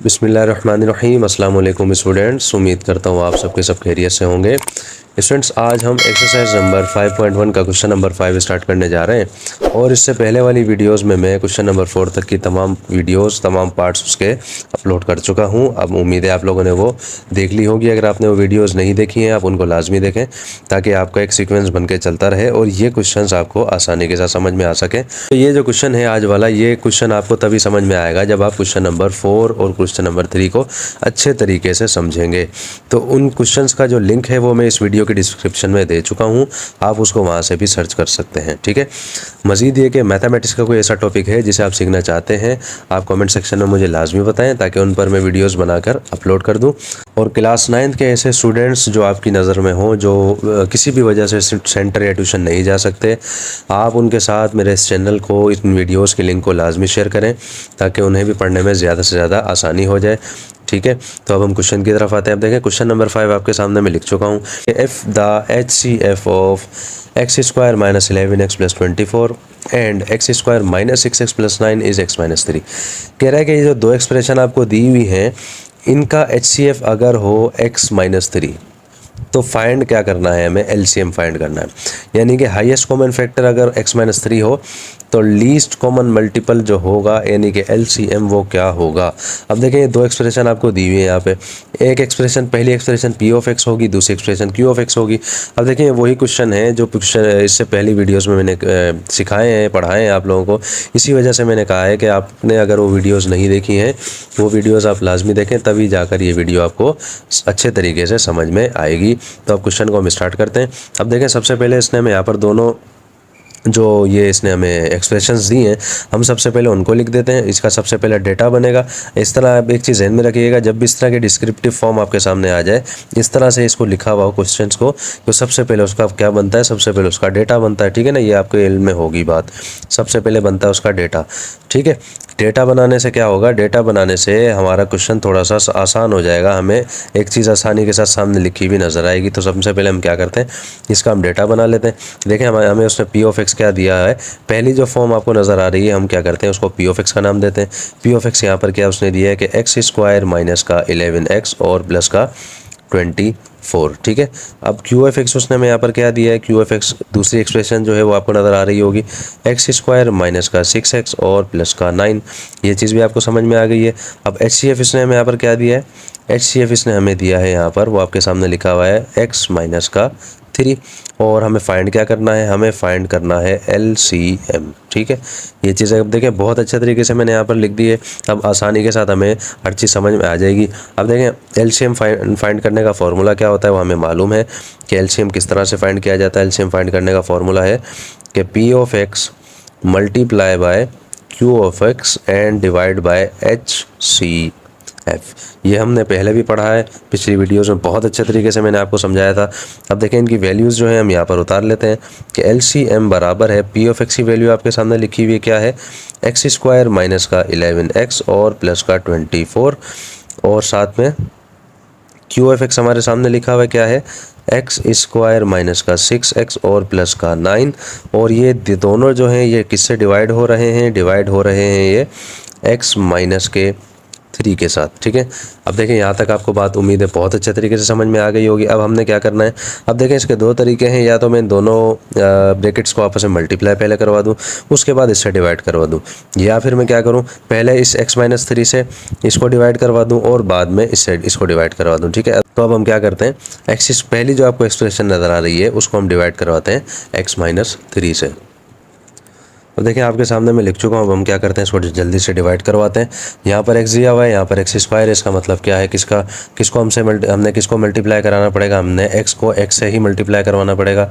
बिस्मिल्लाहिर्रहमानिर्रहीम। अस्सलाम वालेकुम स्टूडेंट्स, उम्मीद करता हूँ आप सबके सब खैरियत से होंगे। स्टूडेंट्स, आज हम एक्सरसाइज नंबर 5.1 का क्वेश्चन नंबर 5 स्टार्ट करने जा रहे हैं। और इससे पहले वाली वीडियोस में मैं क्वेश्चन नंबर 4 तक की तमाम वीडियोस, तमाम पार्ट्स उसके अपलोड कर चुका हूँ। अब उम्मीद है आप लोगों ने वो देख ली होगी। अगर आपने वो वीडियोज़ नहीं देखी हैं, आप उनको लाजमी देखें ताकि आपका एक सीक्वेंस बन के चलता रहे और ये क्वेश्चन आपको आसानी के साथ समझ में आ सके। तो ये जो क्वेश्चन है आज वाला, ये क्वेश्चन आपको तभी समझ में आएगा जब आप क्वेश्चन नंबर 4 और क्वेश्चन नंबर 3 को अच्छे तरीके से समझेंगे। तो उन क्वेश्चंस का जो लिंक है वो मैं इस वीडियो के डिस्क्रिप्शन में दे चुका हूँ, आप उसको वहाँ से भी सर्च कर सकते हैं। ठीक है। मज़ीद ये कि मैथमेटिक्स का कोई ऐसा टॉपिक है जिसे आप सीखना चाहते हैं, आप कमेंट सेक्शन में मुझे लाजमी बताएं ताकि उन पर मैं वीडियोस बनाकर अपलोड कर दूं। और क्लास 9th के ऐसे स्टूडेंट्स जो आपकी नज़र में हों, जो किसी भी वजह से सेंटर या ट्यूशन नहीं जा सकते, आप उनके साथ मेरे इस चैनल को, इन वीडियोस के लिंक को लाजमी शेयर करें ताकि उन्हें भी पढ़ने में ज़्यादा से ज़्यादा आसानी हो जाए। ठीक है। तो अब हम क्वेश्चन की तरफ आते हैं। अब देखें, क्वेश्चन नंबर 5 आपके सामने मैं लिख चुका हूँ। If the HCF of x square minus 11x plus 24 and x square minus 6x plus 9 is x minus 3। कह रहा है कि ये जो दो एक्सप्रेशन आपको दी हुई हैं, इनका HCF अगर हो x माइनस 3 तो फाइंड क्या करना है, हमें LCM फाइंड करना है। यानी कि हाईएस्ट कॉमन फैक्टर अगर x माइनस 3 हो तो लीस्ट कॉमन मल्टीपल जो होगा यानी कि LCM वो क्या होगा। अब देखें, ये दो एक्सप्रेशन आपको दी हुई है यहाँ पे। एक एक्सप्रेशन, पहली एक्सप्रेशन P ऑफ x होगी, दूसरी एक्सप्रेशन Q ऑफ x होगी। अब देखें, वही क्वेश्चन है जो क्वेश्चन इससे पहली वीडियोस में मैंने सिखाए हैं, पढ़ाए हैं आप लोगों को। इसी वजह से मैंने कहा है कि आपने अगर वो वीडियोज़ नहीं देखी हैं, वो वीडियोज़ आप लाजमी देखें, तभी जाकर ये वीडियो आपको अच्छे तरीके से समझ में आएगी। तो अब क्वेश्चन को हम स्टार्ट करते हैं। अब देखें, सबसे पहले इसने हमें यहाँ पर दोनों जो ये इसने हमें एक्सप्रेशंस दी हैं, हम सबसे पहले उनको लिख देते हैं। इसका सबसे पहले डेटा बनेगा। इस तरह आप एक चीज़ ध्यान में रखिएगा, जब भी इस तरह के डिस्क्रिप्टिव फॉर्म आपके सामने आ जाए, इस तरह से इसको लिखा हुआ हो क्वेश्चंस को, तो सबसे पहले उसका क्या बनता है, सबसे पहले उसका डेटा बनता है। ठीक है ना, ये आपके इल्म में होगी बात। सबसे पहले बनता है उसका डेटा। ठीक है। डेटा बनाने से क्या होगा, डेटा बनाने से हमारा क्वेश्चन थोड़ा सा आसान हो जाएगा, हमें एक चीज़ आसानी के साथ सामने लिखी हुई नज़र आएगी। तो सबसे पहले हम क्या करते हैं, इसका हम डेटा बना लेते हैं। देखें, हमें उसने P ऑफ x क्या दिया है। पहली जो फॉर्म आपको नज़र आ रही है, हम क्या करते हैं, उसको P ऑफ x का नाम देते हैं। P ऑफ x यहाँ पर क्या उसने दिया है कि x स्क्वायर माइनस का 11x और प्लस का 24। ठीक है। अब Q ऑफ x उसने हमें यहाँ पर क्या दिया है, Q ऑफ x दूसरी एक्सप्रेशन जो है वो आपको नज़र आ रही होगी, x स्क्वायर माइनस का 6x और प्लस का 9। ये चीज़ भी आपको समझ में आ गई है। अब HCF इसने हमें यहाँ पर क्या दिया है, HCF इसने हमें दिया है यहाँ पर, वो आपके सामने लिखा हुआ है x माइनस का 3। और हमें फाइंड क्या करना है, हमें फाइंड करना है LCM। ठीक है। ये चीज़ें अब देखें बहुत अच्छे तरीके से मैंने यहाँ पर लिख दी है। अब आसानी के साथ हमें हर चीज़ समझ में आ जाएगी। अब देखें, LCM फाइंड करने का फॉर्मूला क्या होता है वो हमें मालूम है कि LCM किस तरह से फाइंड किया जाता है। LCM फाइंड करने का फॉर्मूला है कि P of x multiply by Q of x and divide by HCF। ये हमने पहले भी पढ़ा है, पिछली वीडियोज़ में बहुत अच्छे तरीके से मैंने आपको समझाया था। अब देखें, इनकी वैल्यूज़ जो हैं हम यहाँ पर उतार लेते हैं कि LCM बराबर है, P ऑफ x की वैल्यू आपके सामने लिखी हुई है क्या है, x स्क्वायर माइनस का 11x और प्लस का 24, और साथ में Q ऑफ x हमारे सामने लिखा हुआ है क्या है, x स्क्वायर माइनस का 6x और प्लस का 9। और ये दोनों जो हैं ये किससे डिवाइड हो रहे हैं, डिवाइड हो रहे हैं ये x माइनस के 3 के साथ। ठीक है। अब देखें, यहाँ तक आपको बात उम्मीद है बहुत अच्छे तरीके से समझ में आ गई होगी। अब हमने क्या करना है, अब देखें इसके दो तरीके हैं, या तो मैं दोनों ब्रैकेट्स को आपस में मल्टीप्लाई पहले करवा दूँ, उसके बाद इससे डिवाइड करवा दूँ, या फिर मैं क्या करूँ, पहले इस x माइनस 3 से इसको डिवाइड करवा दूँ और बाद में इससे इसको डिवाइड करवा दूँ। ठीक है। तो अब हम क्या करते हैं, एक्सिस पहली जो आपको एक्सप्रेशन नज़र आ रही है उसको हम डिवाइड करवाते हैं x माइनस 3 से। तो देखिए, आपके सामने मैं लिख चुका हूँ। अब हम क्या करते हैं, इसको जल्दी से डिवाइड करवाते हैं। यहाँ पर x दिया हुआ है, यहाँ पर x स्क्वायर है। इसका मतलब क्या है, किसको हमने किसको मल्टीप्लाई कराना पड़ेगा, हमने x को x से ही मल्टीप्लाई करवाना पड़ेगा।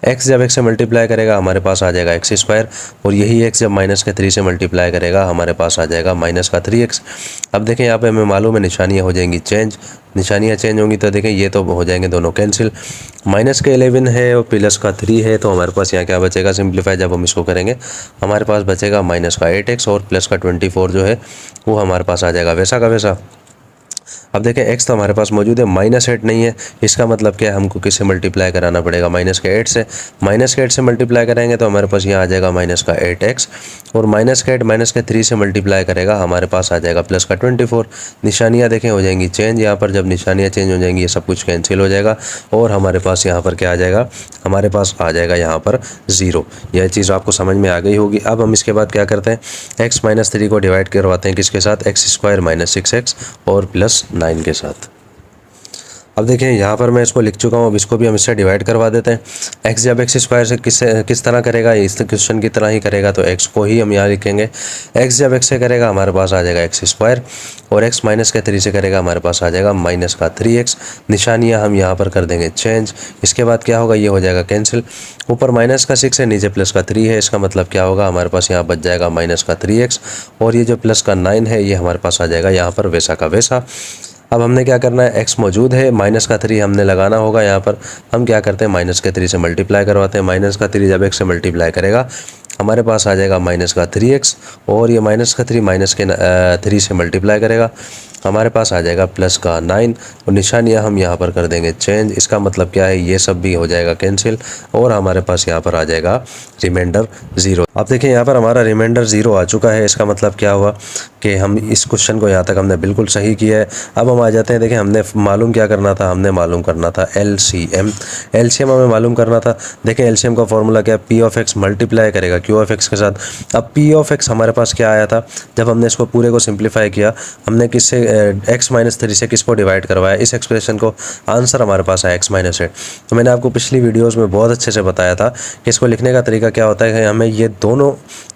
x जब x से मल्टीप्लाई करेगा हमारे पास आ जाएगा x स्क्वायर, और यही x जब माइनस के 3 से मल्टीप्लाई करेगा हमारे पास आ जाएगा माइनस का 3x। अब देखें, यहाँ पे हमें मालूम है निशानियाँ हो जाएंगी चेंज, निशानियाँ चेंज होंगी तो देखें ये तो हो जाएंगे दोनों कैंसिल। माइनस के 11 है और प्लस का 3 है, तो हमारे पास यहाँ क्या बचेगा, सिंप्लीफाई जब हम इसको करेंगे हमारे पास बचेगा माइनस का 8x और प्लस का 24 जो है वो हमारे पास आ जाएगा वैसा का वैसा। अब देखें x तो हमारे पास मौजूद है, -8 नहीं है, इसका मतलब क्या है, हमको किससे मल्टीप्लाई कराना पड़ेगा, -8 से। -8 से मल्टीप्लाई करेंगे तो हमारे पास यहाँ आ जाएगा -8x, और -3 से मल्टीप्लाई करेगा हमारे पास आ जाएगा +24। निशानियाँ देखें हो जाएंगी चेंज, यहाँ पर जब निशानियाँ चेंज हो जाएंगी ये सब कुछ कैंसिल हो जाएगा, और हमारे पास यहाँ पर क्या आ जाएगा, हमारे पास आ जाएगा यहाँ पर 0। यह चीज़ आपको समझ में आ गई होगी। अब हम इसके बाद क्या करते हैं, x - 3 को डिवाइड करवाते हैं किसके साथ, x² - 6x और +9 के साथ। अब देखें यहाँ पर मैं इसको लिख चुका हूँ, अब इसको भी हम इससे डिवाइड करवा देते हैं। x जब x² से किस तरह करेगा, इस क्वेश्चन की तरह ही करेगा, तो x को ही हम यहाँ लिखेंगे। x जब x से करेगा हमारे पास आ जाएगा x², और x -3 से करेगा हमारे पास आ जाएगा -3x। निशानियाँ हम यहाँ पर कर देंगे चेंज। इसके बाद क्या होगा, ये हो जाएगा कैंसिल। ऊपर -6 है, नीचे +3 है, इसका मतलब क्या होगा, हमारे पास यहाँ बच जाएगा -3x, और ये जो +9 है ये हमारे पास आ जाएगा यहाँ पर वैसा का वैसा। अब हमने क्या करना है, x मौजूद है, -3 हमने लगाना होगा यहाँ पर। हम क्या करते हैं, -3 से मल्टीप्लाई करवाते हैं। -3 जब x से मल्टीप्लाई करेगा हमारे पास आ जाएगा -3x, और ये -3 से मल्टीप्लाई करेगा हमारे पास आ जाएगा +9, और निशानियाँ हम यहाँ पर कर देंगे चेंज। इसका मतलब क्या है, ये सब भी हो जाएगा कैंसिल, और हमारे पास यहाँ पर आ जाएगा रिमाइंडर 0। अब देखिए यहाँ पर हमारा रिमाइंडर 0 आ चुका है। इसका मतलब क्या हुआ कि हम इस क्वेश्चन को यहाँ तक हमने बिल्कुल सही किया है। अब हम आ जाते हैं, देखिए हमने मालूम क्या करना था, हमने मालूम करना था LCM हमें मालूम करना था। देखिए LCM का फॉर्मूला क्या है, P(x) मल्टीप्लाई करेगा Q(x) के साथ। अब P(x) हमारे पास क्या आया था, जब हमने इसको पूरे को सिंप्लीफाई किया, हमने किससे x - 3 से किसको डिवाइड करवाया, इस एक्सप्रेशन को। आंसर हमारे पास है x - 8। तो मैंने आपको पिछली वीडियोस में बहुत अच्छे से बताया था कि इसको लिखने का तरीका क्या होता है कि हमें ये दोनों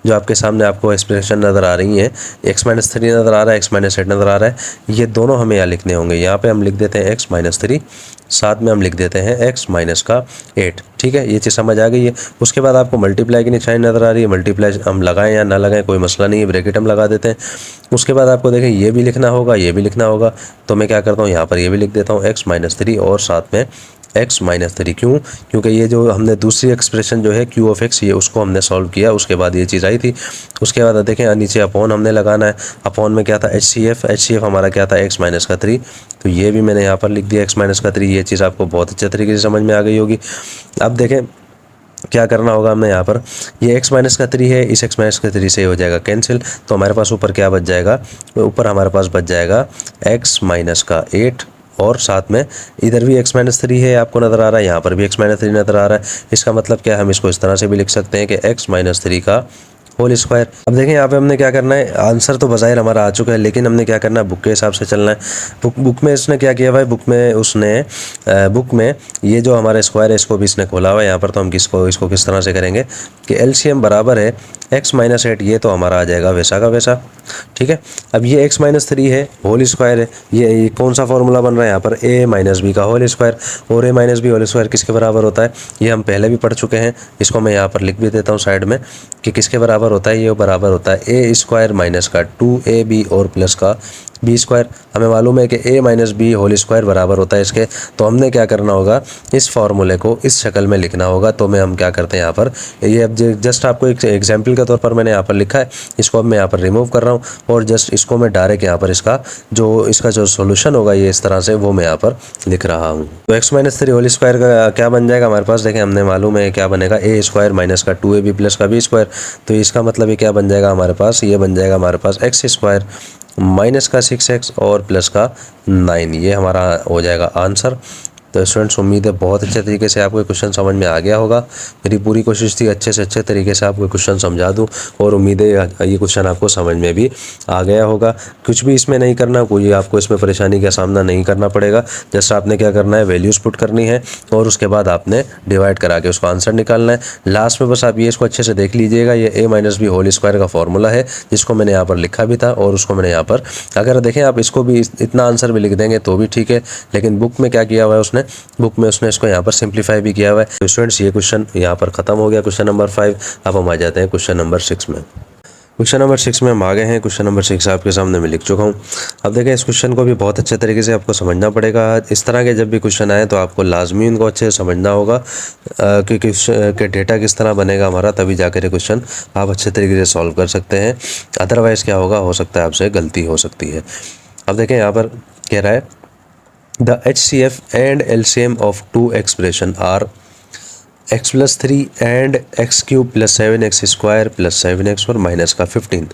जो आपके सामने आपको एक्सप्रेशन नज़र आ रही हैं, x - 3 नज़र आ रहा है, x - 8 नज़र आ रहा है, ये दोनों हमें यहाँ लिखने होंगे। यहाँ पे हम लिख देते हैं x - 3, साथ में हम लिख देते हैं x - 8। ठीक है, ये चीज़ समझ आ गई है। उसके बाद आपको मल्टीप्लाई की निशानी नज़र आ रही है, मल्टीप्लाई हम लगाएं या ना लगाएं कोई मसला नहीं है, ब्रैकेट हम लगा देते हैं। उसके बाद आपको देखें ये भी लिखना होगा, ये भी लिखना होगा, तो मैं क्या करता हूँ, यहाँ पर ये भी लिख देता हूँ x - 3 और साथ में x - 3। क्यों? क्योंकि ये जो हमने दूसरी एक्सप्रेशन जो है Q(x) ये उसको हमने सॉल्व किया, उसके बाद ये चीज़ आई थी। उसके बाद देखें नीचे अपॉन हमने लगाना है। अपॉन में क्या था, HCF हमारा क्या था, x - 3। तो ये भी मैंने यहाँ पर लिख दिया x - 3। ये चीज़ आपको बहुत अच्छे तरीके से समझ में आ गई होगी। अब देखें क्या करना होगा, हमने यहाँ पर ये x - 3 है, इस x - 3 से हो जाएगा कैंसिल, तो हमारे पास ऊपर क्या बच जाएगा, ऊपर हमारे पास बच जाएगा x - 8, और साथ में इधर भी x - 3 है आपको नज़र आ रहा है, यहाँ पर भी x - 3 नज़र आ रहा है। इसका मतलब क्या है, हम इसको इस तरह से भी लिख सकते हैं कि x - 3 का होल स्क्वायर। अब देखें यहाँ पे हमने क्या करना है, आंसर तो बज़ाहिर हमारा आ चुका है, लेकिन हमने क्या करना है, बुक के हिसाब से चलना है। बुक में इसने क्या किया हुआ है, बुक में ये जो हमारा स्क्वायर है इसको भी इसने खोला हुआ है यहाँ पर। तो हम इसको किस तरह से करेंगे कि LCM बराबर है x - 8, ये तो हमारा आ जाएगा वैसा का वैसा। ठीक है, अब ये x - 3 है, होल स्क्वायर है, ये कौन सा फॉर्मूला बन रहा है यहाँ पर, a - b का होल स्क्वायर, और a - b होल स्क्वायर किसके बराबर होता है, ये हम पहले भी पढ़ चुके हैं। इसको मैं यहाँ पर लिख भी देता हूँ साइड में कि किसके बराबर होता है, ये बराबर होता है a² माइनस का 2ab और प्लस का b²। हमें मालूम है कि a - b होल स्क्वायर बराबर होता है इसके। तो हमने क्या करना होगा, इस फार्मूले को इस शक्ल में लिखना होगा। तो मैं हम क्या करते हैं यहाँ पर, ये अब जस्ट आपको एक एग्जाम्पल के तौर पर मैंने यहाँ पर लिखा है, इसको अब मैं यहाँ पर रिमूव कर रहा हूँ, और जस्ट इसको मैं डायरेक्ट यहाँ पर इसका जो सोल्यूशन होगा ये इस तरह से वो मैं यहाँ पर लिख रहा हूँ। तो x - 3 होल स्क्वायर का क्या बन जाएगा हमारे पास, देखें हमने मालूम है क्या बनेगा, a² माइनस का 2ab प्लस का b²। तो इसका मतलब ये क्या बन जाएगा हमारे पास, ये बन जाएगा हमारे पास x² माइनस का 6x और प्लस का 9। ये हमारा हो जाएगा आंसर। तो स्टूडेंट्स उम्मीद है बहुत अच्छे तरीके से आपको क्वेश्चन समझ में आ गया होगा। मेरी पूरी कोशिश थी अच्छे से अच्छे तरीके से आपको क्वेश्चन समझा दूं, और उम्मीद है ये क्वेश्चन आपको समझ में भी आ गया होगा। कुछ भी इसमें नहीं करना, कोई आपको इसमें परेशानी का सामना नहीं करना पड़ेगा। जस्ट आपने क्या करना है, वैल्यूज़ पुट करनी है, और उसके बाद आपने डिवाइड करा के उसको आंसर निकालना है। लास्ट में बस आप ये इसको अच्छे से देख लीजिएगा, ये a - b होल स्क्वायर का फॉर्मूला है, जिसको मैंने यहाँ पर लिखा भी था, और उसको मैंने यहाँ पर अगर देखें आप इसको भी इतना आंसर भी लिख देंगे तो भी ठीक है, लेकिन बुक में क्या किया हुआ है उसने, बुक में उसने इसको यहाँ पर सिंप्लीफाई भी किया हुआ है। तो स्टूडेंट्स ये क्वेश्चन यहाँ पर ख़त्म हो गया, क्वेश्चन नंबर 5। अब हम आ जाते हैं क्वेश्चन नंबर 6 में। क्वेश्चन नंबर 6 में हम आ गए हैं। क्वेश्चन नंबर 6 आपके सामने मैं लिख चुका हूँ। अब देखें इस क्वेश्चन को भी बहुत अच्छे तरीके से आपको समझना पड़ेगा। इस तरह के जब भी क्वेश्चन आए तो आपको लाजमी उनको अच्छे से समझना होगा कि डेटा किस तरह बनेगा हमारा, तभी जाकर ये क्वेश्चन आप अच्छे तरीके से सॉल्व कर सकते हैं। अदरवाइज़ क्या होगा, हो सकता है आपसे गलती हो सकती है। अब देखें यहाँ पर कह रहा है the HCF and LCM of two expression are x+3 and x³ + 7x² + 7x और माइनस का 15।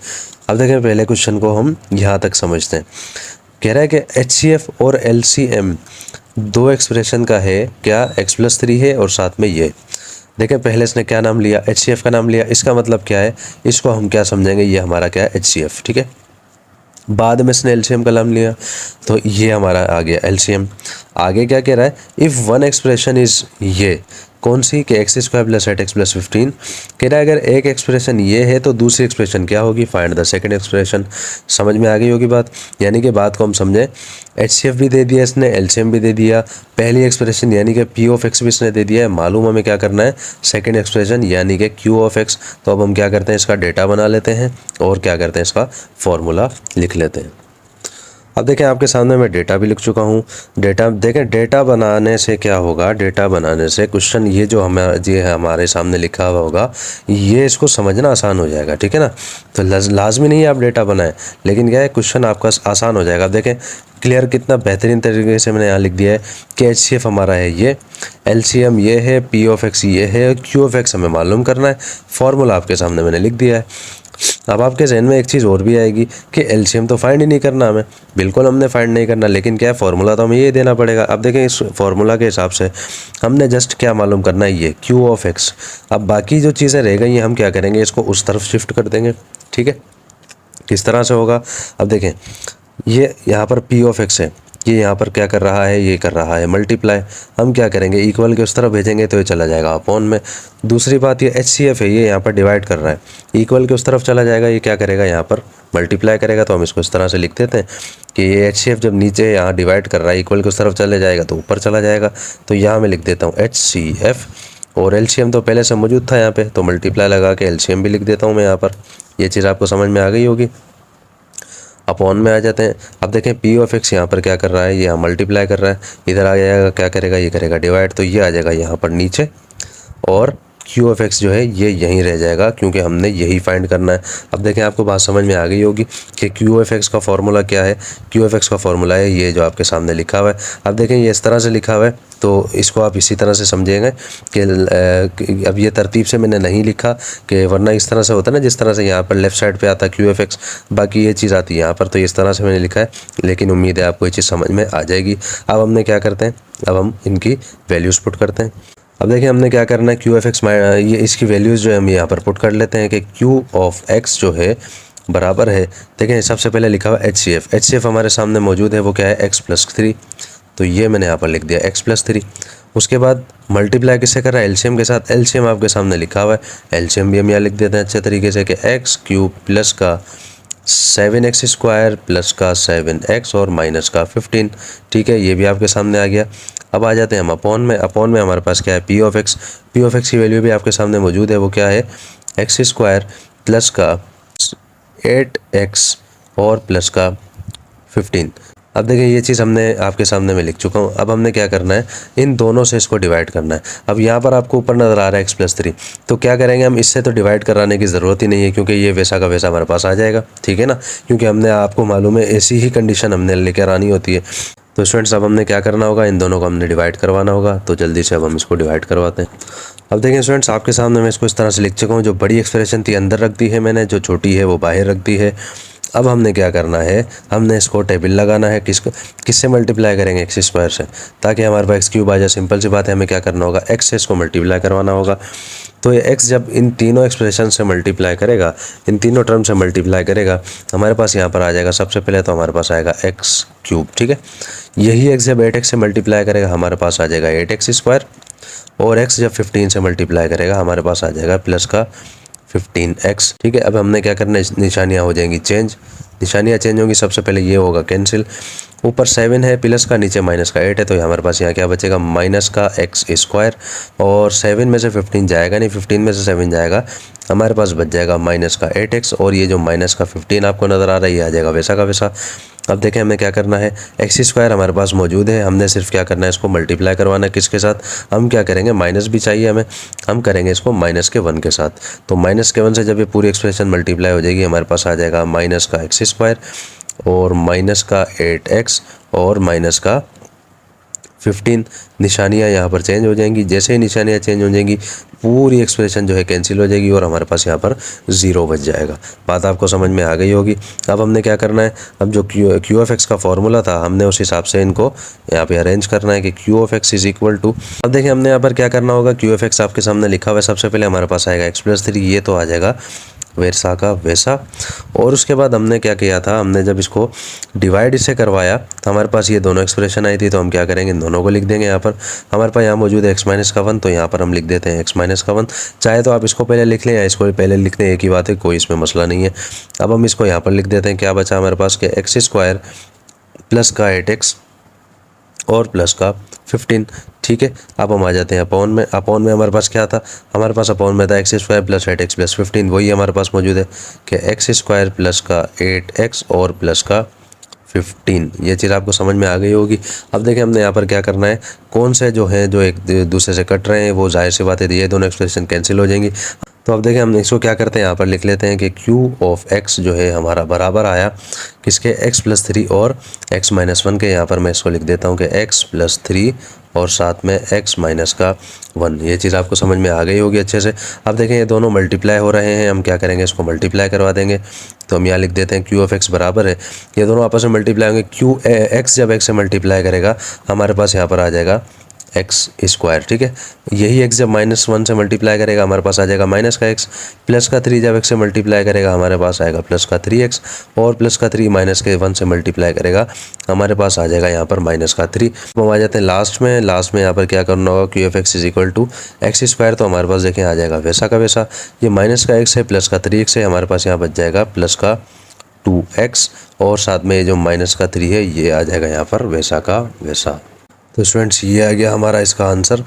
अब देखें पहले क्वेश्चन को हम यहाँ तक समझते हैं। कह रहा है कि HCF और LCM दो एक्सप्रेशन का है, क्या x+3 है और साथ में ये। देखें पहले इसने क्या नाम लिया, HCF का नाम लिया, इसका मतलब क्या है, इसको हम क्या समझेंगे, ये हमारा क्या है HCF, ठीक है। बाद में इसने LCM का नाम लिया तो ये हमारा आ गया LCM। आगे क्या कह रहा है, इफ़ वन एक्सप्रेशन इज़ ये कौन सी कि x² + 8x + 15। कह रहा है अगर एक एक्सप्रेशन ये है तो दूसरी एक्सप्रेशन क्या होगी, फाइंड द सेकंड एक्सप्रेशन। समझ में आ गई होगी बात, यानी कि बात को हम समझें, HCF भी दे दिया इसने, LCM भी दे दिया, पहली एक्सप्रेशन यानी कि P(x) भी इसने दे दिया है, मालूम हमें क्या करना है सेकंड एक्सप्रेशन यानी कि Q(x). तो अब हम क्या करते हैं, इसका डेटा बना लेते हैं और क्या करते हैं, इसका फॉर्मूला लिख लेते हैं। अब देखें आपके सामने मैं डेटा भी लिख चुका हूँ। डेटा देखें, डेटा बनाने से क्या होगा, डेटा बनाने से क्वेश्चन ये जो हमारे सामने लिखा हुआ होगा ये इसको समझना आसान हो जाएगा, ठीक है ना। तो लाजमी नहीं है आप डेटा बनाएं, लेकिन क्या है क्वेश्चन आपका आसान हो जाएगा। अब देखें क्लियर कितना बेहतरीन तरीके से मैंने यहाँ लिख दिया है कि HCF हमारा है ये, LCM ये है, P(x) ये है, Q(x) हमें मालूम करना है। फार्मूला आपके सामने मैंने लिख दिया है। अब आपके जहन में एक चीज़ और भी आएगी कि LCM तो फाइंड ही नहीं करना हमें, बिल्कुल हमने फाइंड नहीं करना, लेकिन क्या है फार्मूला तो हमें ये देना पड़ेगा। अब देखें इस फार्मूला के हिसाब से हमने जस्ट क्या मालूम करना है, ये Q(x). अब बाकी जो चीज़ें रह गई हैं हम क्या करेंगे, इसको उस तरफ शिफ्ट कर देंगे, ठीक है। किस तरह से होगा, अब देखें ये यहाँ पर P(x) है, ये यहाँ पर क्या कर रहा है, ये कर रहा है मल्टीप्लाई। हम क्या करेंगे, इक्वल के उस तरफ भेजेंगे तो ये चला जाएगा अपॉन में। दूसरी बात ये HCF है, ये यहाँ पर डिवाइड कर रहा है, इक्वल के उस तरफ चला जाएगा, ये क्या करेगा यहाँ पर मल्टीप्लाई करेगा। तो हम इसको इस तरह से लिख देते हैं कि ये HCF जब नीचे यहाँ डिवाइड कर रहा है, इक्वल के उस तरफ चले जाएगा तो ऊपर चला जाएगा। तो यहाँ मैं लिख देता हूँ HCF, और LCM तो पहले से मौजूद था यहाँ पे, तो मल्टीप्लाई लगा के LCM भी लिख देता हूँ मैं यहाँ पर। ये चीज़ आपको समझ में आ गई होगी। अपॉन में आ जाते हैं। अब देखें P(x) यहाँ पर क्या कर रहा है, ये यहाँ मल्टीप्लाई कर रहा है, इधर आ जाएगा क्या करेगा, ये करेगा डिवाइड, तो ये आ जाएगा यहाँ पर नीचे, और Q(x) जो है ये यहीं रह जाएगा क्योंकि हमने यही फाइंड करना है। अब देखें आपको बात समझ में आ गई होगी कि Q(x) का फार्मूला क्या है। Q(x) का फार्मूला है ये जो आपके सामने लिखा हुआ है। अब देखें ये इस तरह से लिखा हुआ है तो इसको आप इसी तरह से समझेंगे कि अब ये तरतीब से मैंने नहीं लिखा कि वरना इस तरह से होता है ना, जिस तरह से यहाँ पर लेफ़्ट साइड पे आता है Q(x), बाकी ये चीज़ आती है यहाँ पर, तो इस तरह से मैंने लिखा है, लेकिन उम्मीद है आपको ये चीज़ समझ में आ जाएगी। अब हमने क्या करते हैं, अब हम इनकी वैल्यूज़ पुट करते हैं। अब देखिए हमने क्या करना है, Q(x) ये इसकी वैल्यूज़ जो है हम यहाँ पर पुट कर लेते हैं कि Q(x) जो है बराबर है, देखें सबसे पहले लिखा हुआ HCF हमारे सामने मौजूद है, वो क्या है x+3, तो ये मैंने यहाँ पर लिख दिया x+3। उसके बाद मल्टीप्लाई किससे कर रहा है, LCM के साथ। LCM आपके सामने लिखा हुआ है, LCM भी हम यहाँ लिख देते हैं अच्छे तरीके से कि x³ प्लस का 7x² प्लस का 7x और माइनस का 15, ठीक है, ये भी आपके सामने आ गया। अब आ जाते हैं हम अपॉन में। अपॉन में हमारे पास क्या है P(x) की वैल्यू भी आपके सामने मौजूद है, वो क्या है x² प्लस का 8x और प्लस का 15। अब देखिए ये चीज़ हमने आपके सामने में लिख चुका हूँ। अब हमने क्या करना है, इन दोनों से इसको डिवाइड करना है। अब यहाँ पर आपको ऊपर नज़र आ रहा है x+3, तो क्या करेंगे हम, इससे तो डिवाइड कराने की ज़रूरत ही नहीं है क्योंकि ये वैसा का वैसा हमारे पास आ जाएगा, ठीक है ना, क्योंकि हमने आपको मालूम है ऐसी ही कंडीशन हमने लेकर आनी होती है। तो स्टूडेंट्स अब हमने क्या करना होगा, इन दोनों को हमने डिवाइड करवाना होगा, तो जल्दी से अब हम इसको डिवाइड करवाते हैं। अब देखें स्टूडेंट्स आपके सामने मैं इसको इस तरह से लिख चुका हूँ, जो बड़ी एक्सप्रेशन थी अंदर रख दी है मैंने, जो छोटी है वो बाहर रख दी है। अब हमने क्या करना है, हमने इसको टेबल लगाना है, किससे मल्टीप्लाई करेंगे, x² से, ताकि हमारे पास x³ आ जाए। सिंपल सी बात है, हमें क्या करना होगा, x से इसको मल्टीप्लाई करवाना होगा। तो ये x जब इन तीनों एक्सप्रेशन से मल्टीप्लाई करेगा, इन तीनों टर्म से मल्टीप्लाई करेगा, हमारे पास यहाँ पर आ जाएगा सबसे पहले तो हमारे पास आएगा x³, ठीक है। यही x जब 8x से मल्टीप्लाई करेगा हमारे पास आ जाएगा 8x², और x जब 15 से मल्टीप्लाई करेगा हमारे पास आ जाएगा प्लस का 15x, ठीक है। अब हमने क्या करना है, निशानियाँ हो जाएंगी चेंज, निशानियाँ चेंज होंगी। सबसे पहले ये होगा कैंसिल, ऊपर 7 है प्लस का, नीचे माइनस का 8 है, तो हमारे पास यहाँ क्या बचेगा, माइनस का x², और 7 में से 15 जाएगा नहीं, 15 में से 7 जाएगा, हमारे पास बच जाएगा माइनस का 8x, और ये जो माइनस का 15 आपको नज़र आ रहा है ये आ जाएगा वैसा का वैसा। अब देखें हमें क्या करना है, x² हमारे पास मौजूद है, हमने सिर्फ क्या करना है, इसको मल्टीप्लाई करवाना है किसके साथ, हम क्या करेंगे, माइनस भी चाहिए हमें, हम करेंगे इसको -1 के साथ। तो -1 से जब ये पूरी एक्सप्रेशन मल्टीप्लाई हो जाएगी हमारे पास आ जाएगा माइनस का x², और माइनस का 8x और माइनस का 15। निशानियाँ यहाँ पर चेंज हो जाएंगी। जैसे ही निशानियाँ चेंज हो जाएंगी पूरी एक्सप्रेशन जो है कैंसिल हो जाएगी और हमारे पास यहाँ पर 0 बच जाएगा। बात आपको समझ में आ गई होगी। अब हमने क्या करना है, अब जो क्यू ऑफ एक्स का फॉर्मूला था हमने उस हिसाब से इनको यहाँ पे अरेंज करना है कि q of x is equal to, अब देखिए हमने यहाँ पर क्या करना होगा, क्यू ऑफ एक्स आपके सामने लिखा हुआ है। सबसे पहले हमारे पास आएगा x+3, ये तो आ जाएगा वैसा का वैसा। और उसके बाद हमने क्या किया था, हमने जब इसको डिवाइड इससे करवाया तो हमारे पास ये दोनों एक्सप्रेशन आई थी, तो हम क्या करेंगे, इन दोनों को लिख देंगे। यहाँ पर हमारे पास यहाँ मौजूद है x-1, तो यहाँ पर हम लिख देते हैं x-1। चाहे तो आप इसको पहले लिख लें या इसको पहले लिख लें, एक ही बात है, कोई इसमें मसला नहीं है। अब हम इसको यहाँ पर लिख देते हैं। क्या बचा हमारे पास कि x² प्लस का 8x और प्लस का 15। ठीक है, अब हम आ जाते हैं अपॉन में। अपॉन में हमारे पास क्या था, हमारे पास अपॉन में था x² प्लस 8x प्लस 15, वही हमारे पास मौजूद है कि x² प्लस का 8x और प्लस का 15। ये चीज़ आपको समझ में आ गई होगी। अब देखिए हमने यहाँ पर क्या करना है, कौन से जो हैं जो एक दूसरे से कट रहे हैं वो जाहिर सी बात है ये दोनों एक्सप्रेशन कैंसिल हो जाएंगी। तो अब देखिए हम इसको क्या करते हैं, यहाँ पर लिख लेते हैं कि क्यू ऑफ एक्स जो है हमारा बराबर आया किसके, x+3 और x-1 के। यहाँ पर मैं इसको लिख देता हूँ कि x+3 और साथ में x-1। ये चीज़ आपको समझ में आ गई होगी अच्छे से। अब देखें ये दोनों मल्टीप्लाई हो रहे हैं, हम क्या करेंगे, इसको मल्टीप्लाई करवा देंगे। तो हम यहाँ लिख देते हैं क्यू ऑफ एक्स बराबर है, ये दोनों आपस में मल्टीप्लाई होंगे। क्यू एक्स जब एक्स से मल्टीप्लाई करेगा हमारे पास यहाँ पर आ जाएगा x²। ठीक है, यही x जब -1 से मल्टीप्लाई करेगा हमारे पास आ जाएगा माइनस का x। प्लस का 3 जब x से मल्टीप्लाई करेगा हमारे पास आएगा प्लस का 3x। और प्लस का 3 माइनस के 1 से मल्टीप्लाई करेगा हमारे पास आ जाएगा यहाँ पर माइनस का 3। हम आ जाते हैं लास्ट में। यहाँ पर क्या करना होगा, q of x is equal to x²। तो हमारे पास देखें आ जाएगा वैसा का वैसा। ये माइनस का x है प्लस का 3x है, हमारे पास यहाँ बच जाएगा प्लस का 2x और साथ में जो माइनस का 3 है ये आ जाएगा यहाँ पर वैसा का वैसा। तो स्टूडेंट्स ये आ गया हमारा इसका आंसर।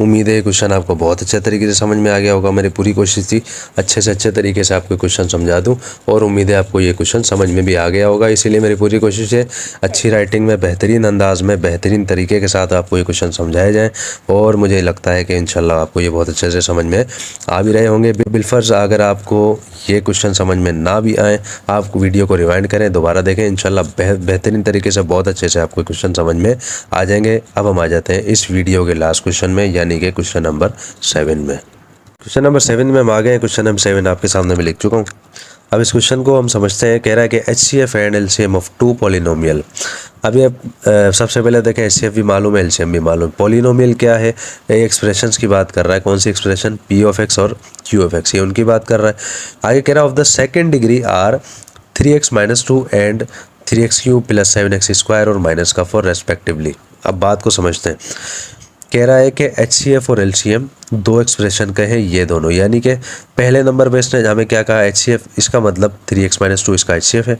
उम्मीद है ये क्वेश्चन आपको बहुत अच्छे तरीके से समझ में आ गया होगा। मेरी पूरी कोशिश थी अच्छे से अच्छे तरीके से आपको क्वेश्चन समझा दूं और उम्मीद है आपको ये क्वेश्चन समझ में भी आ गया होगा। इसीलिए मेरी पूरी कोशिश है अच्छी राइटिंग में, बेहतरीन अंदाज में, बेहतरीन तरीके के साथ आपको ये क्वेश्चन समझाए जाएँ। और मुझे लगता है कि इंशाल्लाह आपको ये बहुत अच्छे से समझ में आ भी रहे होंगे। बिलफर्ज अगर आपको ये क्वेश्चन समझ में ना भी आए, आप वीडियो को रिवाइंड करें, दोबारा देखें, इंशाल्लाह बेहतरीन तरीके से बहुत अच्छे से आपको क्वेश्चन समझ में आ जाएंगे। अब हम आ जाते हैं इस वीडियो के लास्ट क्वेश्चन में, यानी कि क्वेश्चन नंबर 7 में। क्वेश्चन नंबर 7 में हम आ गए हैं। क्वेश्चन नंबर 7 आपके सामने मैं लिख चुका हूँ। अब इस क्वेश्चन को हम समझते हैं। कह रहा है कि HCF and LCM of 2 polynomial. अब ये सबसे पहले देखें, HCF भी मालूम है, LCM भी मालूम। पॉलिनोमियल क्या है, ये एक्सप्रेशंस की बात कर रहा है। कौन सी एक्सप्रेशन, P ऑफ एक्स और Q ऑफ एक्स, ये उनकी बात कर रहा है। आगे कह रहा है of the second degree are 3x-2 and 3x³ plus 7x² और माइनस का 4 रेस्पेक्टिवली। अब बात को समझते हैं। कह रहा है कि HCF और LCM दो एक्सप्रेशन के हैं ये दोनों, यानी कि पहले नंबर पे इसने हमें क्या कहा, HCF, इसका मतलब 3x-2 इसका HCF है।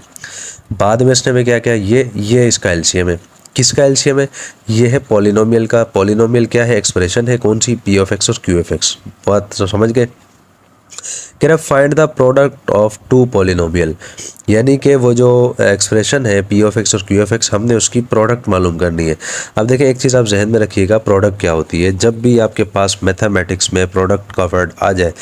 बाद में इसने में क्या किया, ये इसका LCM है। किसका LCM है, ये है पॉलिनोमियल का। पॉलिनोमियल क्या है, एक्सप्रेशन है, कौन सी, P ऑफ एक्स और Q ऑफ एक्स। बात तो समझ गए। कह रहा find the product of 2 polynomial, यानी कि वो जो एक्सप्रेशन है P ऑफ एक्स और Q ऑफ एक्स, हमने उसकी प्रोडक्ट मालूम करनी है। अब देखें एक चीज़ आप जहन में रखिएगा, प्रोडक्ट क्या होती है। जब भी आपके पास मैथमेटिक्स में प्रोडक्ट का वर्ड आ जाए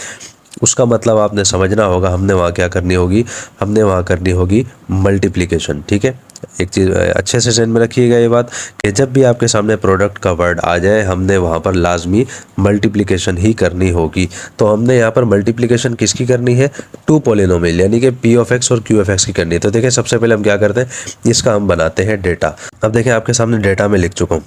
उसका मतलब आपने समझना होगा, हमने वहाँ क्या करनी होगी, हमने वहाँ करनी होगी मल्टीप्लिकेशन। ठीक है, एक चीज़ अच्छे से जहन में रखिएगा ये बात कि जब भी आपके सामने प्रोडक्ट का वर्ड आ जाए हमने वहाँ पर लाजमी मल्टीप्लिकेशन ही करनी होगी। तो हमने यहाँ पर मल्टीप्लिकेशन किसकी करनी है, 2 पॉलिनोमियल यानी कि P ऑफ एक्स और Q ऑफ एक्स की करनी है। तो देखें सबसे पहले हम क्या करते हैं, इसका हम बनाते हैं डेटा। अब देखें आपके सामने डेटा में लिख चुका हूँ।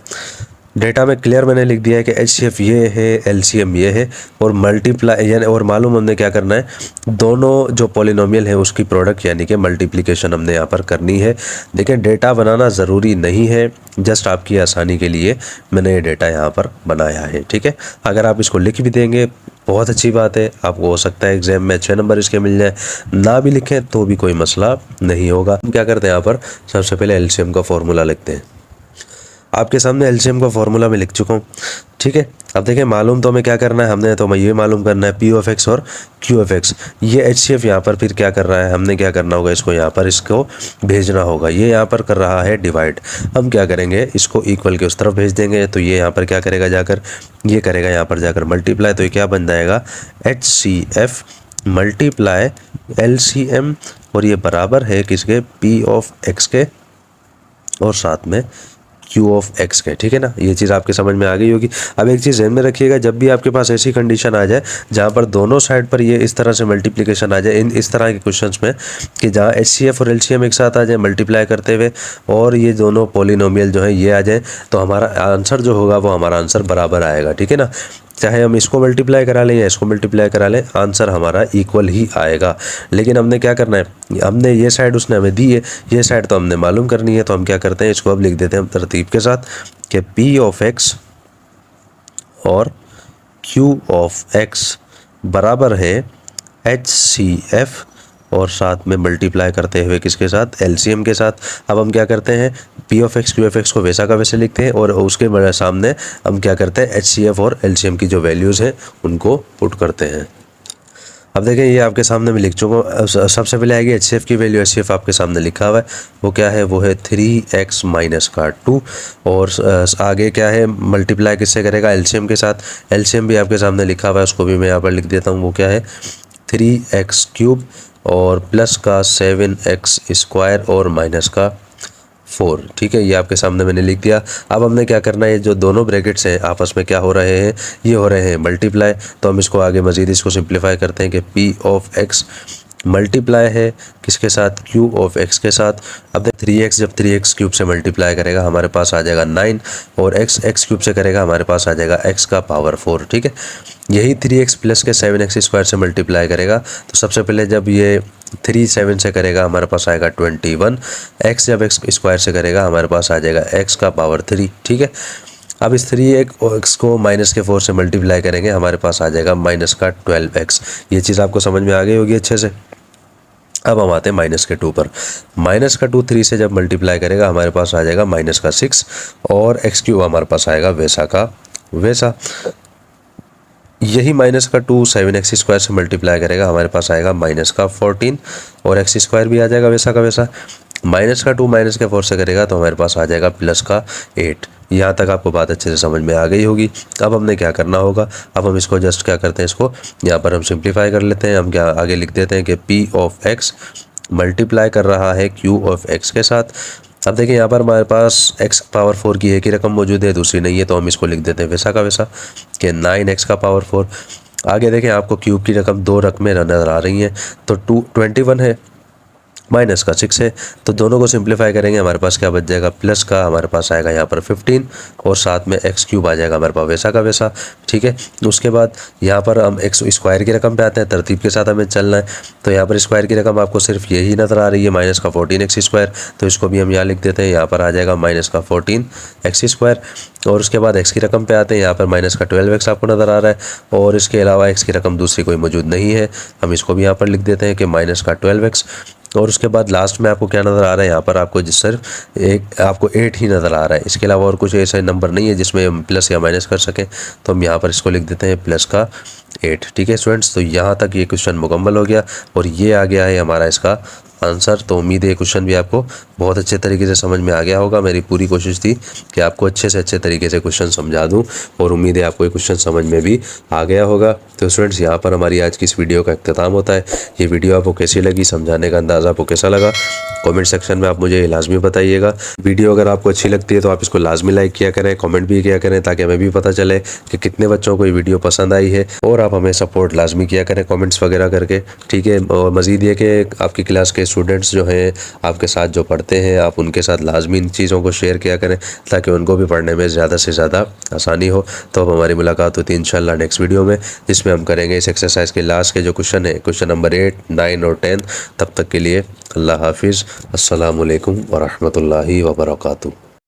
डेटा में क्लियर मैंने लिख दिया है कि HCF ये है, LCM ये है और मल्टीप्लाई यानी और मालूम हमने क्या करना है, दोनों जो पॉलिनोमियल है उसकी प्रोडक्ट यानी कि मल्टीप्लिकेशन हमने यहाँ पर करनी है। देखिए डेटा बनाना ज़रूरी नहीं है, जस्ट आपकी आसानी के लिए मैंने ये डेटा यहाँ पर बनाया है। ठीक है, अगर आप इसको लिख भी देंगे बहुत अच्छी बात है, आपको हो सकता है एग्जाम में अच्छे नंबर इसके मिल जाए, ना भी लिखें तो भी कोई मसला नहीं होगा। हम क्या करते हैं, यहाँ पर सबसे पहले LCM का फॉर्मूला लिखते हैं। आपके सामने LCM का फॉर्मूला मैं लिख चुका हूँ। ठीक है, अब देखिए मालूम तो हमें क्या करना है, हमने तो ये मालूम करना है P ऑफ एक्स और Q ऑफ एक्स। ये HCF यहाँ पर फिर क्या कर रहा है, हमने क्या करना होगा, इसको यहाँ पर इसको भेजना होगा। ये यहाँ पर कर रहा है डिवाइड, हम क्या करेंगे, इसको इक्वल के उस तरफ भेज देंगे। तो ये यहाँ पर क्या करेगा, जाकर ये करेगा यहाँ पर जाकर मल्टीप्लाई। तो ये क्या बन जाएगा, HCF मल्टीप्लाई LCM और ये बराबर है किसके, पी ऑफ एक्स के और साथ में क्यू ऑफ एक्स के, ठीक है ना। ये चीज़ आपके समझ में आ गई होगी। अब एक चीज़ ध्यान में रखिएगा, जब भी आपके पास ऐसी कंडीशन आ जाए जहाँ पर दोनों साइड पर ये इस तरह से मल्टीप्लिकेशन आ जाए इस तरह के क्वेश्चंस में, कि जहाँ एचसीएफ और एलसीएम एक साथ आ जाए मल्टीप्लाई करते हुए और ये दोनों पॉलिनोमियल जो है ये आ जाए, तो हमारा आंसर जो होगा वो हमारा आंसर बराबर आएगा, ठीक है ना। चाहे हम इसको मल्टीप्लाई करा लें या इसको मल्टीप्लाई करा लें, आंसर हमारा इक्वल ही आएगा। लेकिन हमने क्या करना है, हमने ये साइड उसने हमें दी है, ये साइड तो हमने मालूम करनी है, तो हम क्या करते हैं, इसको अब लिख देते हैं हम तरतीब के साथ कि पी ऑफ एक्स और क्यू ऑफ एक्स बराबर है एच सी एफ और साथ में मल्टीप्लाई करते हुए किसके साथ, एलसीएम के साथ। अब हम क्या करते हैं, P of x Q of x को वैसा का वैसे लिखते हैं और उसके सामने हम क्या करते हैं, एच सी एफ और एलसीएम की जो वैल्यूज़ हैं उनको पुट करते हैं। अब देखें ये आपके सामने मैं लिख चुका हूँ। सबसे पहले आएगी एच सी एफ की वैल्यू, एच सी एफ आपके सामने लिखा हुआ है, वो क्या है, वो है 3x माइनस का 2। और आगे क्या है, मल्टीप्लाई किससे करेगा, एलसीएम के साथ। एलसीएम भी आपके सामने लिखा हुआ है, उसको भी मैं यहाँ पर लिख देता हूँ, वो क्या है 3x क्यूब और प्लस का 7x स्क्वायर और माइनस का 4, ठीक है। ये आपके सामने मैंने लिख दिया। अब हमने क्या करना है, जो दोनों ब्रैकेट्स हैं आपस में क्या हो रहे हैं, ये हो रहे हैं मल्टीप्लाई। तो हम इसको आगे मज़ीद इसको सिंप्लीफाई करते हैं कि पी ऑफ एक्स मल्टीप्लाई है किसके साथ, क्यू ऑफ एक्स के साथ। अब 3x जब 3x क्यूब से मल्टीप्लाई करेगा हमारे पास आ जाएगा 9 और x क्यूब से करेगा हमारे पास आ जाएगा x का पावर 4, ठीक है। यही 3x प्लस के 7x स्क्वायर से मल्टीप्लाई करेगा, तो सबसे पहले जब ये 3 7 से करेगा हमारे पास आएगा 21, x जब x स्क्वायर से करेगा हमारे पास आ जाएगा x का पावर 3, ठीक है। अब इस 3x को माइनस के 4 से मल्टीप्लाई करेंगे हमारे पास आ जाएगा माइनस का 12x। ये चीज़ आपको समझ में आ गई होगी अच्छे से। अब हम आते हैं माइनस के 2 पर। माइनस का 2 3 से जब मल्टीप्लाई करेगा हमारे पास आ जाएगा माइनस का 6 और एक्स क्यूब हमारे पास आएगा वैसा का वैसा। यही माइनस का 2 7x स्क्वायर से मल्टीप्लाई करेगा हमारे पास आएगा माइनस का 14 और एक्स स्क्वायर भी आ जाएगा वैसा का वैसा। माइनस का 2 माइनस के 4 से करेगा तो हमारे पास आ जाएगा प्लस का 8। यहाँ तक आपको बात अच्छे से समझ में आ गई होगी। अब हमने क्या करना होगा, अब हम इसको जस्ट क्या करते हैं, इसको यहाँ पर हम सिंप्लीफाई कर लेते हैं। हम क्या आगे लिख देते हैं कि पी ऑफ एक्स मल्टीप्लाई कर रहा है क्यू ऑफ एक्स के साथ। अब देखिए यहाँ पर हमारे पास x पावर 4 की एक ही रकम मौजूद है, दूसरी नहीं है, तो हम इसको लिख देते हैं वैसा का वैसा कि 9x का पावर 4। आगे देखें आपको क्यूब की रकम 2 रकमें नज़र आ रही हैं, तो 21 है माइनस का 6 है, तो दोनों को सिंप्लीफाई करेंगे हमारे पास क्या बच जाएगा, प्लस का हमारे पास आएगा यहाँ पर 15 और साथ में एक्स क्यूब आ जाएगा हमारे पास वैसा का वैसा, ठीक है। उसके बाद यहाँ पर हम एक्स स्क्वायर की रकम पे आते हैं, तरतीब के साथ हमें चलना है। तो यहाँ पर स्क्वायर की रकम आपको सिर्फ यही नज़र आ रही है माइनस का 14x स्क्वायर, तो इसको भी हम यहाँ लिख देते हैं, यहाँ पर आ जाएगा माइनस का 14x स्क्वायर। और उसके बाद एक्स की रकम पे आते हैं, यहाँ पर माइनस का 12x आपको नज़र आ रहा है और इसके अलावा एक्स की रकम दूसरी कोई मौजूद नहीं है, हम इसको भी यहाँ पर लिख देते हैं कि माइनस का 12x। और उसके बाद लास्ट में आपको क्या नज़र आ रहा है, यहाँ पर आपको सिर्फ एक आपको 8 ही नज़र आ रहा है, इसके अलावा और कुछ ऐसा नंबर नहीं है जिसमें हम प्लस या माइनस कर सकें, तो हम यहाँ पर इसको लिख देते हैं प्लस का 8, ठीक है स्टूडेंट्स। तो यहाँ तक ये क्वेश्चन मुकम्मल हो गया और ये आ गया है हमारा इसका आंसर। तो उम्मीद है ये क्वेश्चन भी आपको बहुत अच्छे तरीके से समझ में आ गया होगा। मेरी पूरी कोशिश थी कि आपको अच्छे से अच्छे तरीके से क्वेश्चन समझा दूं और उम्मीद है आपको ये क्वेश्चन समझ में भी आ गया होगा। तो स्टूडेंट्स यहाँ पर हमारी आज की इस वीडियो का इख्तिताम होता है। ये वीडियो आपको कैसी लगी, समझाने का अंदाज़ा आपको कैसा लगा, कमेंट सेक्शन में आप मुझे लाजमी बताइएगा। वीडियो अगर आपको अच्छी लगती है तो आप इसको लाजमी लाइक किया करें, कमेंट भी किया करें, ताकि हमें भी पता चले कि कितने बच्चों को ये वीडियो पसंद आई है। और आप हमें सपोर्ट लाजमी किया करें कमेंट्स वगैरह करके, ठीक है। और मज़ीद ये कि आपकी क्लास के स्टूडेंट्स जो हैं आपके साथ जो पढ़ते हैं, आप उनके साथ लाजमी इन चीज़ों को शेयर किया करें ताकि उनको भी पढ़ने में ज़्यादा से ज़्यादा आसानी हो। तो अब हमारी मुलाकात होती है इंशाल्लाह नेक्स्ट वीडियो में, जिसमें हम करेंगे इस एक्सरसाइज के लास्ट के जो क्वेश्चन है, क्वेश्चन नंबर 8, 9 और 10। तब तक के लिए अल्लाह हाफिज़, अस्सलामु अलैकुम व रहमतुल्लाहि व बरकातुहू।